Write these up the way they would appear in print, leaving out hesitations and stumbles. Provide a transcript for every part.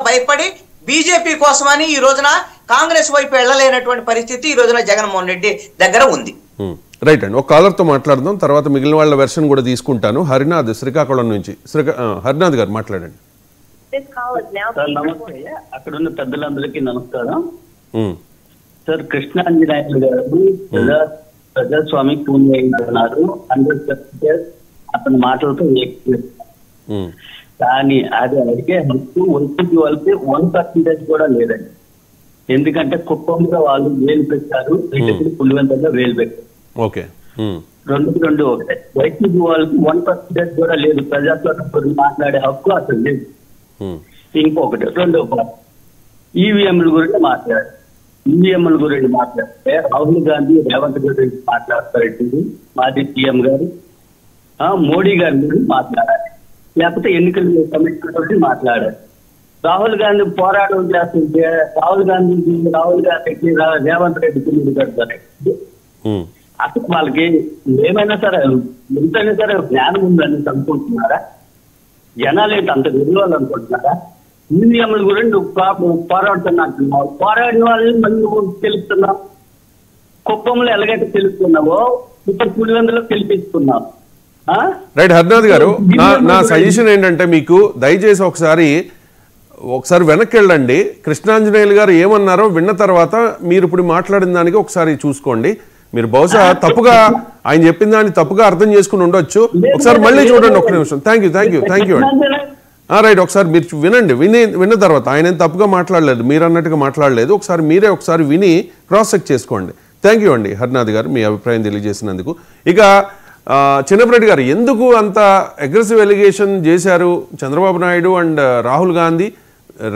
భయపడి బీజేపీ కోసమని ఈ రోజున కాంగ్రెస్ వైపు వెళ్ళలేనటువంటి పరిస్థితి ఈ రోజున జగన్మోహన్ రెడ్డి దగ్గర ఉంది. రైట్ అండి, ఒక కాలర్ తో మాట్లాడదాం, తర్వాత మిగిలిన వాళ్ళ వెర్షన్ కూడా తీసుకుంటాను. హరినాథ్ శ్రీకాకుళం నుంచి. హరినాథ్ గారు మాట్లాడండి. నమస్తే, అక్కడ ఉన్న పెద్దలందరికీ నమస్కారం. సార్, కృష్ణాంజనేయులు గారు ప్రజాస్వామి పూర్తి అయింటున్నారు. 100% అతని మాటలతో కానీ అది అడిగే హక్కు వైసీపీ వాళ్ళకి 1% కూడా లేదండి. ఎందుకంటే కుప్పంలో వాళ్ళు వేలు పెట్టారు, పులివెందులో వేలు పెట్టారు. ఓకే, రెండు ఒకటే. వైసీపీ వాళ్ళకి 1% కూడా లేదు, ప్రజాస్వామ్యం గురించి మాట్లాడే హక్కు అసలు లేదు. ఇంకొకటి రెండో పార్టీ ఈవీఎంల గురించి మాట్లాడారు. ఈవీఎంల గురించి మాట్లాడితే రాహుల్ గాంధీ రేవంత్ గురించి మాట్లాడతారు, మాజీ సీఎం గారు. మోడీ గారి గురించి మాట్లాడాలి, లేకపోతే ఎన్నికల కమిషన్ గురించి మాట్లాడారు. రాహుల్ గాంధీ పోరాటం చేస్తుంటే రాహుల్ గాంధీకి రేవంత్ రెడ్డికి మీరు కడతారు. అసలు వాళ్ళకి ఏమైనా సరే ఎంతైనా సరే జ్ఞానం ఉందని అనుకుంటున్నారా? జనాలు ఏంటి అంత విలువలు అనుకుంటున్నారా? ఈవీఎంల గురించి పోరాడుతున్నట్టున్నావు, పోరాడిన వాళ్ళని మళ్ళీ తెలుస్తున్నావు. కుప్పంలో ఎలాగైతే తెలుస్తున్నావో ఇప్పుడు పులివెందులో తెలిపిస్తున్నావు. రైట్ హరినాథ్ గారు, నా సజెషన్ ఏంటంటే మీకు దయచేసి ఒకసారి వెనక్కి వెళ్ళండి. కృష్ణాంజనేయులు గారు ఏమన్నారో విన్న తర్వాత మీరు ఇప్పుడు మాట్లాడిన దానికి ఒకసారి చూసుకోండి. మీరు బహుశా తప్పుగా ఆయన చెప్పిన దాన్ని తప్పుగా అర్థం చేసుకుని ఉండొచ్చు. ఒకసారి మళ్ళీ చూడండి, ఒక్క నిమిషం. థ్యాంక్ యూ అండి. రైట్, ఒకసారి మీరు విన్న తర్వాత ఆయన తప్పుగా మాట్లాడలేదు, మీరు అన్నట్టుగా మాట్లాడలేదు. ఒకసారి విని క్రాస్ చెక్ చేసుకోండి. థ్యాంక్ యూ అండి హరినాథ్ గారు, మీ అభిప్రాయం తెలియజేసినందుకు. ఇక చిన్నపరెడ్డి గారు, ఎందుకు అంత అగ్రెసివ్ ఎలిగేషన్ చేశారు? చంద్రబాబు నాయుడు అండ్ రాహుల్ గాంధీ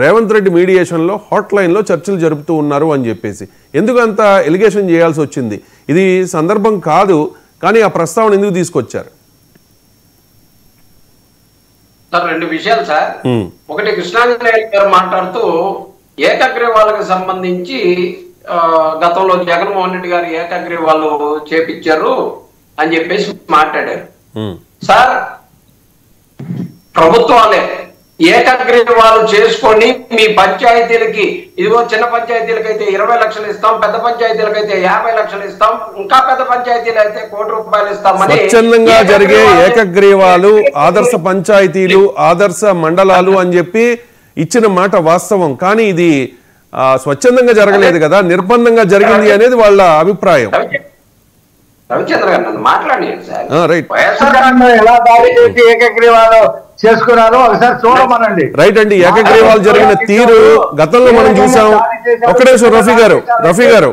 రేవంత్ రెడ్డి మీడియేషన్లో హాట్ లైన్లో చర్చలు జరుపుతూ ఉన్నారు అని చెప్పేసి ఎందుకు అంత ఎలిగేషన్ చేయాల్సి వచ్చింది? ఇది సందర్భం కాదు, కానీ ఆ ప్రస్తావన ఎందుకు తీసుకొచ్చారు? సార్, రెండు విషయాలు సార్. ఒకటి, కృష్ణాంజనేయులు గారు మాట్లాడుతూ ఏకగ్రీవాలకు సంబంధించి గతంలో జగన్మోహన్ రెడ్డి గారు ఏకగ్రీవాలు చేపించారు అని చెప్పేసి మాట్లాడారు. సార్, ప్రభుత్వాలే ఏకగ్రీవాలు చేసుకొని మీ పంచాయతీలకి, ఇదిగో చిన్న పంచాయతీలకు అయితే 20 లక్షలు ఇస్తాం, పెద్ద పంచాయతీలకు అయితే 50 లక్షలు ఇస్తాం, ఇంకా పెద్ద పంచాయతీలు అయితే 1 కోటి రూపాయలు ఇస్తామని స్వచ్ఛందంగా జరిగే ఏకగ్రీవాలు, ఆదర్శ పంచాయతీలు, ఆదర్శ మండలాలు అని చెప్పి ఇచ్చిన మాట వాస్తవం. కానీ ఇది స్వచ్ఛందంగా జరగలేదు కదా, నిర్బంధంగా జరిగింది అనేది వాళ్ళ అభిప్రాయం. రవిచంద్ర గారు మాట్లాడండి సార్. ఎలా దాడి చేసి ఏకగ్రీవాలు చేసుకున్నారో ఒకసారి చూడమనండి. రైట్ అండి, ఏకగ్రీవాలు జరిగిన తీరు గతంలో మనం చూసాం. ఒక్కడే రఫీ గారు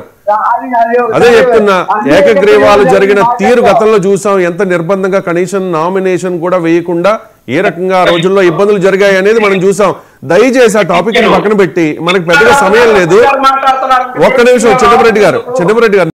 అదే చెప్తున్నా, ఏకగ్రీవాలు జరిగిన తీరు గతంలో చూసాం. ఎంత నిర్బంధంగా, కనీసం నామినేషన్ కూడా వేయకుండా ఏ రకంగా ఆ రోజుల్లో ఇబ్బందులు జరిగాయి అనేది మనం చూసాం. దయచేసి ఆ టాపిక్ ని పక్కన పెట్టి, మనకు పెద్దగా సమయం లేదు. ఒక్క నిమిషం, చిన్నపరెడ్డి గారు